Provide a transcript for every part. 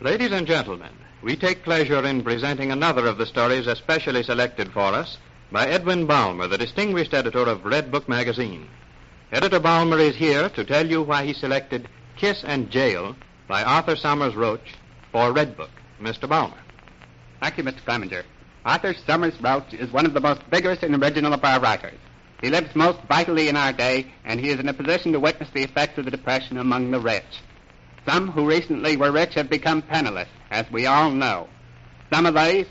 Ladies and gentlemen, we take pleasure in presenting another of the stories especially selected for us by Edwin Balmer, the distinguished editor of Redbook Magazine. Editor Balmer is here to tell you why he selected Kiss and Jail by Arthur Summers Roach for Redbook. Mr. Balmer. Thank you, Mr. Clemenger. Arthur Summers Roach is one of the most vigorous and original of our writers. He lives most vitally in our day, and he is in a position to witness the effects of the Depression among the rich. Some who recently were rich have become penniless, as we all know. Some of these,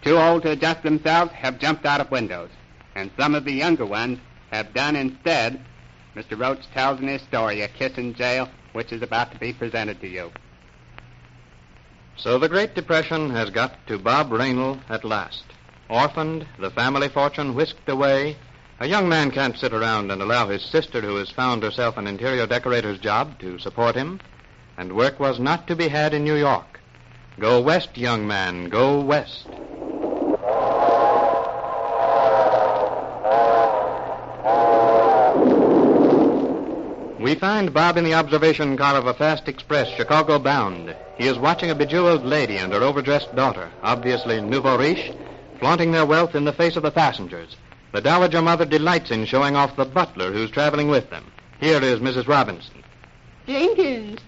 too old to adjust themselves, have jumped out of windows. And some of the younger ones have done instead. Mr. Roach tells in his story, A Kiss in Jail, which is about to be presented to you. So the Great Depression has got to Bob Raynal at last. Orphaned, the family fortune whisked away, a young man can't sit around and allow his sister, who has found herself an interior decorator's job, to support him. And work was not to be had in New York. Go west, young man, go west. We find Bob in the observation car of a fast express, Chicago bound. He is watching a bejeweled lady and her overdressed daughter, obviously nouveau riche, flaunting their wealth in the face of the passengers. The dowager mother delights in showing off the butler who's traveling with them. Here is Mrs. Robinson. Jenkins,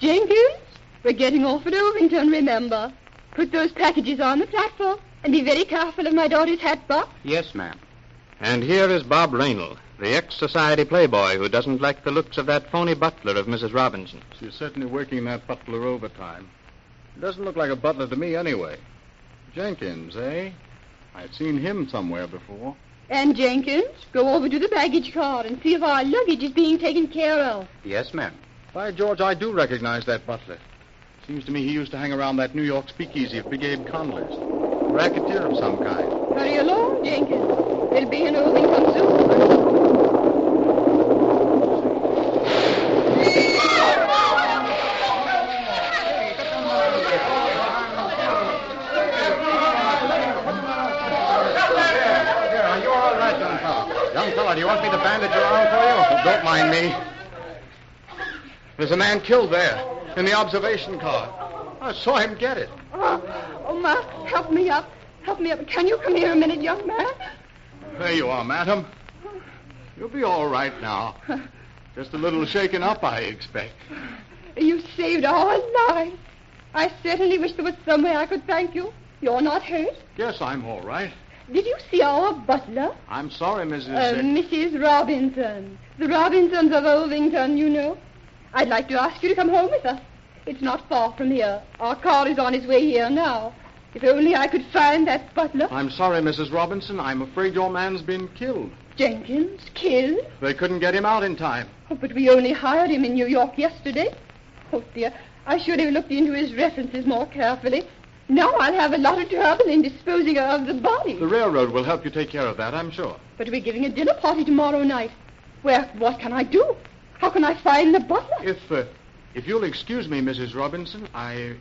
we're getting off at Ovington, remember. Put those packages on the platform and be very careful of my daughter's hat box. Yes, ma'am. And here is Bob Raynal, the ex-society playboy who doesn't like the looks of that phony butler of Mrs. Robinson. She's certainly working that butler overtime. He doesn't look like a butler to me anyway. Jenkins, eh? I've seen him somewhere before. And Jenkins, go over to the baggage car and see if our luggage is being taken care of. Yes, ma'am. By George, I do recognize that butler. Seems to me he used to hang around that New York speakeasy of Big Abe Conler's. A racketeer of some kind. Hurry along, Jenkins. They'll be in Ovington soon. Are you all right, young fella? Young fella, do you want me to bandage your arm for you? Oh, don't mind me. There's a man killed there, in the observation car. I saw him get it. Oh, Ma, help me up. Help me up. Can you come here a minute, young man? There you are, madam. You'll be all right now. Just a little shaken up, I expect. You saved our lives. I certainly wish there was some way I could thank you. You're not hurt? Yes, I'm all right. Did you see our butler? I'm sorry, Mrs. Mrs. Robinson. The Robinsons of Ovington, you know. I'd like to ask you to come home with us. It's not far from here. Our car is on its way here now. If only I could find that butler. I'm sorry, Mrs. Robinson. I'm afraid your man's been killed. Jenkins, killed? They couldn't get him out in time. Oh, but we only hired him in New York yesterday. Oh, dear. I should have looked into his references more carefully. Now I'll have a lot of trouble in disposing of the body. The railroad will help you take care of that, I'm sure. But we're giving a dinner party tomorrow night. What can I do? How can I find the butler? If you'll excuse me, Mrs. Robinson, I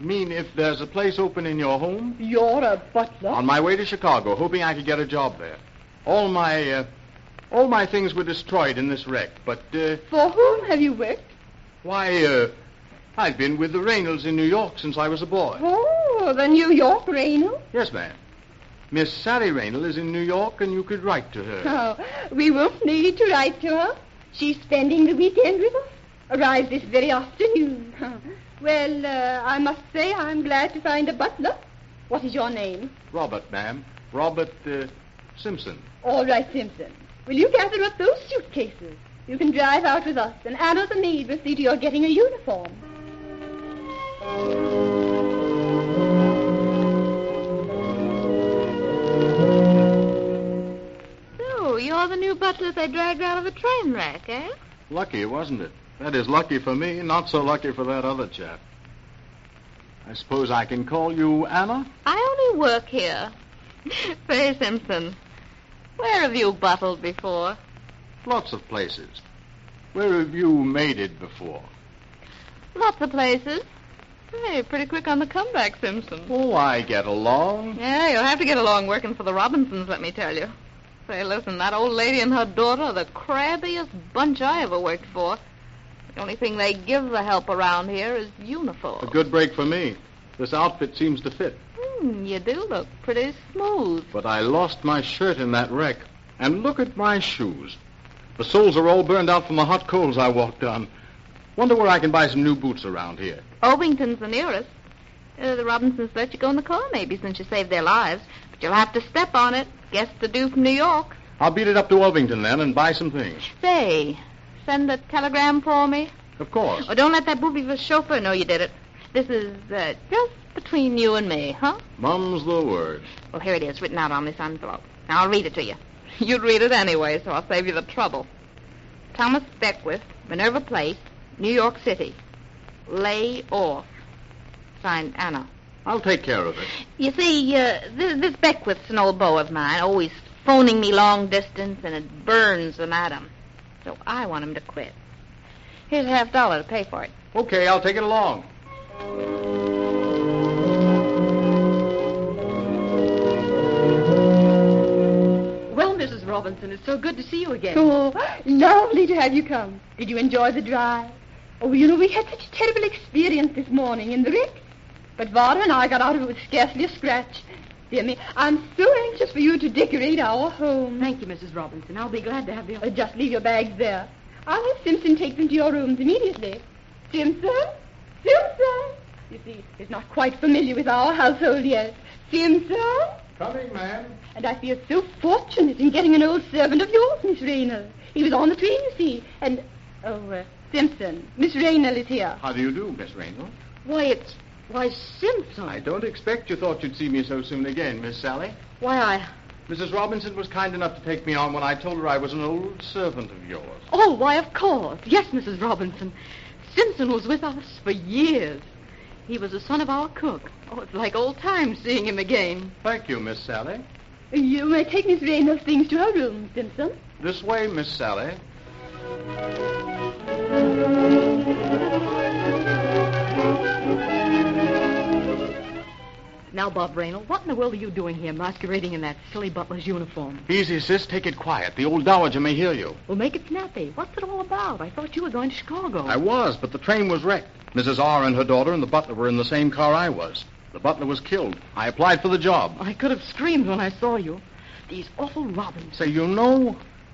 mean if there's a place open in your home. You're a butler? On my way to Chicago, hoping I could get a job there. All my things were destroyed in this wreck, but... For whom have you worked? Why, I've been with the Raynals in New York since I was a boy. Oh, the New York Raynal? Yes, ma'am. Miss Sally Raynal is in New York, and you could write to her. Oh, we won't need to write to her. She's spending the weekend with us. Arrives this very afternoon. Well, I must say I'm glad to find a butler. What is your name? Robert, ma'am. Robert, Simpson. All right, Simpson. Will you gather up those suitcases? You can drive out with us, and Anna the maid will see to your getting a uniform. So, you're the new butler they dragged out of a train wreck, eh? Lucky, wasn't it? That is lucky for me, not so lucky for that other chap. I suppose I can call you Anna? I only work here. Say, Simpson, where have you buttled before? Lots of places. Where have you maided before? Lots of places. Hey, pretty quick on the comeback, Simpson. Oh, I get along. Yeah, you'll have to get along working for the Robinsons, let me tell you. Say, listen, that old lady and her daughter are the crabbiest bunch I ever worked for. The only thing they give the help around here is uniforms. A good break for me. This outfit seems to fit. You do look pretty smooth. But I lost my shirt in that wreck. And look at my shoes. The soles are all burned out from the hot coals I walked on. Wonder where I can buy some new boots around here. Ovington's the nearest. The Robinsons let you go in the car, maybe, since you saved their lives. But you'll have to step on it. Guess the due from New York. I'll beat it up to Ovington then and buy some things. Say, send a telegram for me. Of course. Oh, don't let that booby of a chauffeur know you did it. This is just between you and me, huh? Mum's the word. Well, here it is, written out on this envelope. Now, I'll read it to you. You'd read it anyway, so I'll save you the trouble. Thomas Beckwith, Minerva Place, New York City. Lay off. Signed, Anna. I'll take care of it. You see, this Beckwith's an old beau of mine, always phoning me long distance, and it burns the madam. So I want him to quit. Here's $50 to pay for it. Okay, I'll take it along. Well, Mrs. Robinson, it's so good to see you again. Oh, lovely to have you come. Did you enjoy the drive? Oh, we had such a terrible experience this morning in the wreck. But Vara and I got out of it with scarcely a scratch. Dear me, I'm so anxious for you to decorate our home. Thank you, Mrs. Robinson. I'll be glad to have the... Just leave your bags there. I'll have Simpson take them to your rooms immediately. Simpson? Simpson? You see, he's not quite familiar with our household yet. Simpson? Coming, ma'am. And I feel so fortunate in getting an old servant of yours, Miss Raynell. He was on the train, you see, and... Simpson, Miss Raynell is here. How do you do, Miss Raynell? Why, Simpson. I don't expect you thought you'd see me so soon again, Miss Sally. Why, Mrs. Robinson was kind enough to take me on when I told her I was an old servant of yours. Oh, why, of course. Yes, Mrs. Robinson. Simpson was with us for years. He was the son of our cook. Oh, it's like old times seeing him again. Thank you, Miss Sally. You may take Miss Raynell's things to her room, Simpson. This way, Miss Sally. Now, Bob Raynell, what in the world are you doing here masquerading in that silly butler's uniform? Easy, sis. Take it quiet. The old dowager may hear you. Well, make it snappy. What's it all about? I thought you were going to Chicago. I was, but the train was wrecked. Mrs. R. and her daughter and the butler were in the same car I was. The butler was killed. I applied for the job. I could have screamed when I saw you. These awful Robins. Say,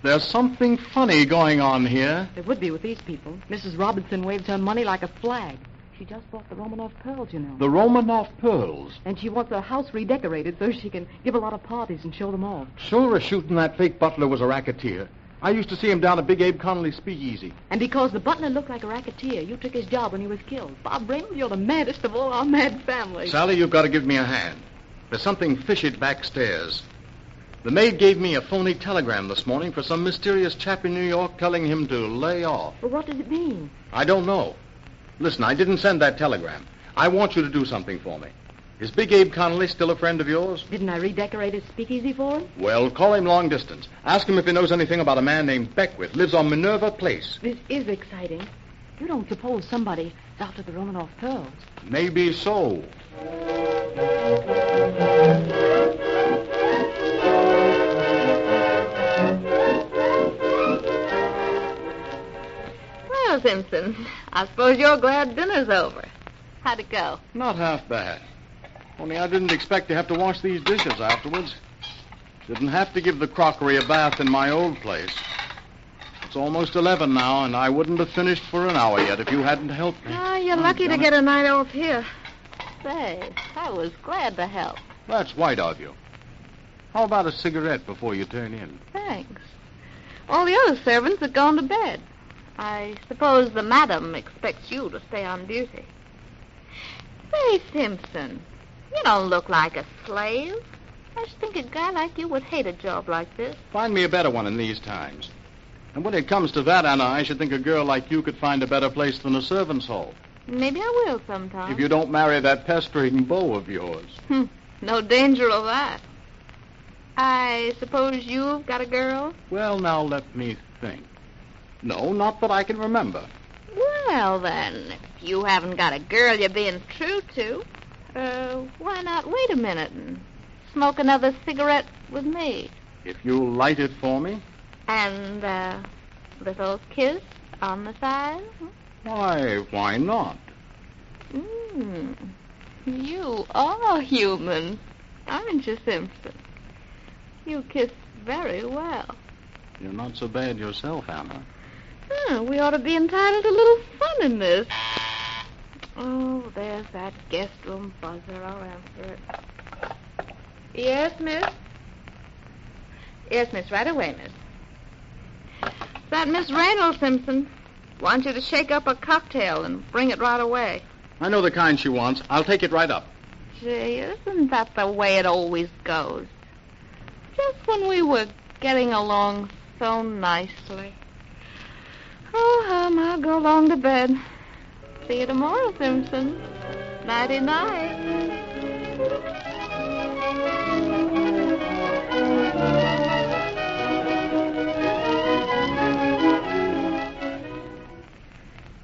there's something funny going on here. There would be with these people. Mrs. Robinson waves her money like a flag. She just bought the Romanoff pearls, you know. The Romanoff pearls? And she wants her house redecorated so she can give a lot of parties and show them off. Sure as shooting that fake butler was a racketeer. I used to see him down at Big Abe Connolly's speakeasy. And because the butler looked like a racketeer, you took his job when he was killed. Bob Raynell, you're the maddest of all our mad family. Sally, you've got to give me a hand. There's something fishy backstairs. The maid gave me a phony telegram this morning for some mysterious chap in New York telling him to lay off. Well, what does it mean? I don't know. Listen, I didn't send that telegram. I want you to do something for me. Is Big Abe Connolly still a friend of yours? Didn't I redecorate his speakeasy for him? Well, call him long distance. Ask him if he knows anything about a man named Beckwith. Lives on Minerva Place. This is exciting. You don't suppose somebody's after the Romanoff pearls? Maybe so. Well, Simpson, I suppose you're glad dinner's over. How'd it go? Not half bad. Only I didn't expect to have to wash these dishes afterwards. Didn't have to give the crockery a bath in my old place. It's almost 11 now, and I wouldn't have finished for an hour yet if you hadn't helped me. Oh, you're lucky to get a night off here. Say, I was glad to help. That's white of you. How about a cigarette before you turn in? Thanks. All the other servants have gone to bed. I suppose the madam expects you to stay on duty. Say, Simpson, you don't look like a slave. I just think a guy like you would hate a job like this. Find me a better one in these times. And when it comes to that, Anna, I should think a girl like you could find a better place than a servant's hall. Maybe I will sometime. If you don't marry that pestering beau of yours. No danger of that. I suppose you've got a girl? Well, now let me think. No, not that I can remember. Well, then, if you haven't got a girl you're being true to, why not wait a minute and smoke another cigarette with me? If you'll light it for me. And little kiss on the side? Why not? You are human, aren't you, Simpson? You kiss very well. You're not so bad yourself, Anna. We ought to be entitled to a little fun in this. Oh, there's that guest room buzzer. I'll answer it. Yes, miss? Yes, miss, right away, miss. Is that Miss Reynolds, Simpson? Want you to shake up a cocktail and bring it right away. I know the kind she wants. I'll take it right up. Gee, isn't that the way it always goes? Just when we were getting along so nicely. Oh, I'll go along to bed. See you tomorrow, Simpson. Nighty-night.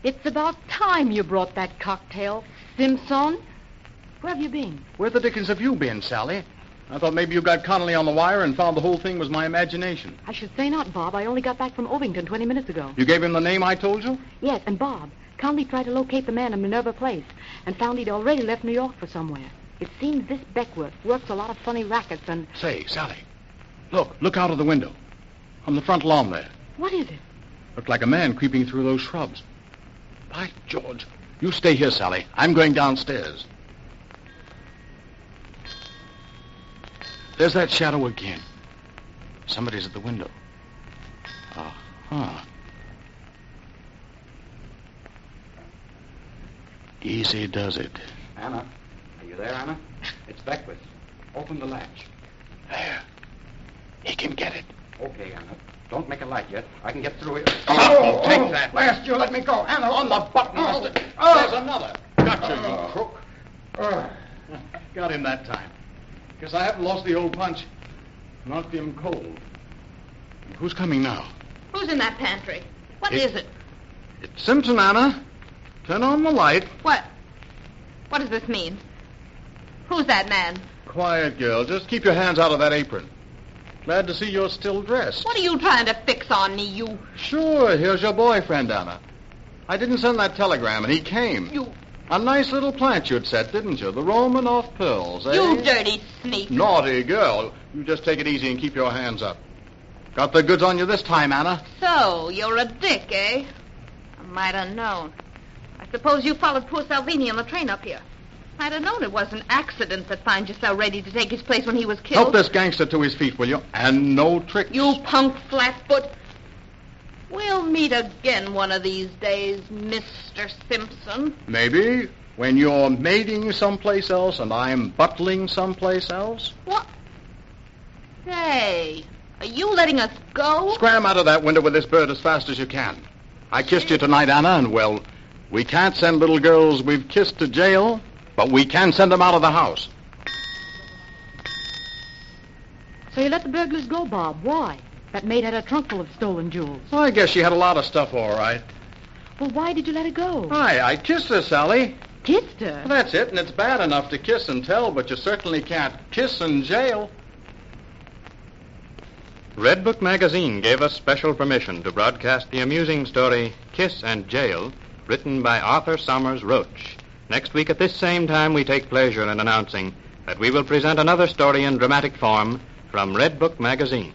It's about time you brought that cocktail, Simpson. Where have you been? Where the dickens have you been, Sally? I thought maybe you got Connolly on the wire and found the whole thing was my imagination. I should say not, Bob. I only got back from Ovington 20 minutes ago. You gave him the name I told you? Yes, and Bob, Connolly tried to locate the man in Minerva Place and found he'd already left New York for somewhere. It seems this Beckworth works a lot of funny rackets and... Say, Sally, look out of the window. On the front lawn there. What is it? Looked like a man creeping through those shrubs. By George, you stay here, Sally. I'm going downstairs. There's that shadow again. Somebody's at the window. Uh-huh. Easy does it. Anna, are you there, Anna? It's Beckwith. Open the latch. There. He can get it. Okay, Anna. Don't make a light yet. I can get through it. Take that. Last, you let me go. Anna, On the button, mister. There's another. Gotcha, you crook. Got him that time. Guess I haven't lost the old punch. Knocked him cold. Who's coming now? Who's in that pantry? What is it? It's Simpson, Anna. Turn on the light. What? What does this mean? Who's that man? Quiet, girl. Just keep your hands out of that apron. Glad to see you're still dressed. What are you trying to fix on me, you... Sure, here's your boyfriend, Anna. I didn't send that telegram, and he came. You... A nice little plant you'd set, didn't you? The Romanoff pearls, eh? You dirty sneak. Naughty girl. You just take it easy and keep your hands up. Got the goods on you this time, Anna. So, you're a dick, eh? I might have known. I suppose you followed poor Salvini on the train up here. I'd have known it was an accident that finds you so ready to take his place when he was killed. Help this gangster to his feet, will you? And no tricks. You punk flatfoot. We'll meet again one of these days, Mr. Simpson. Maybe when you're maiding someplace else and I'm butling someplace else. What? Say, are you letting us go? Scram out of that window with this bird as fast as you can. I kissed you tonight, Anna, and, well, we can't send little girls we've kissed to jail, but we can send them out of the house. So you let the burglars go, Bob. Why? That maid had a trunk full of stolen jewels. Well, I guess she had a lot of stuff, all right. Well, why did you let her go? I kissed her, Sally. Kissed her? Well, that's it, and it's bad enough to kiss and tell, but you certainly can't kiss in jail. Redbook Magazine gave us special permission to broadcast the amusing story Kiss and Jail, written by Arthur Summers Roach. Next week at this same time, we take pleasure in announcing that we will present another story in dramatic form from Redbook Magazine.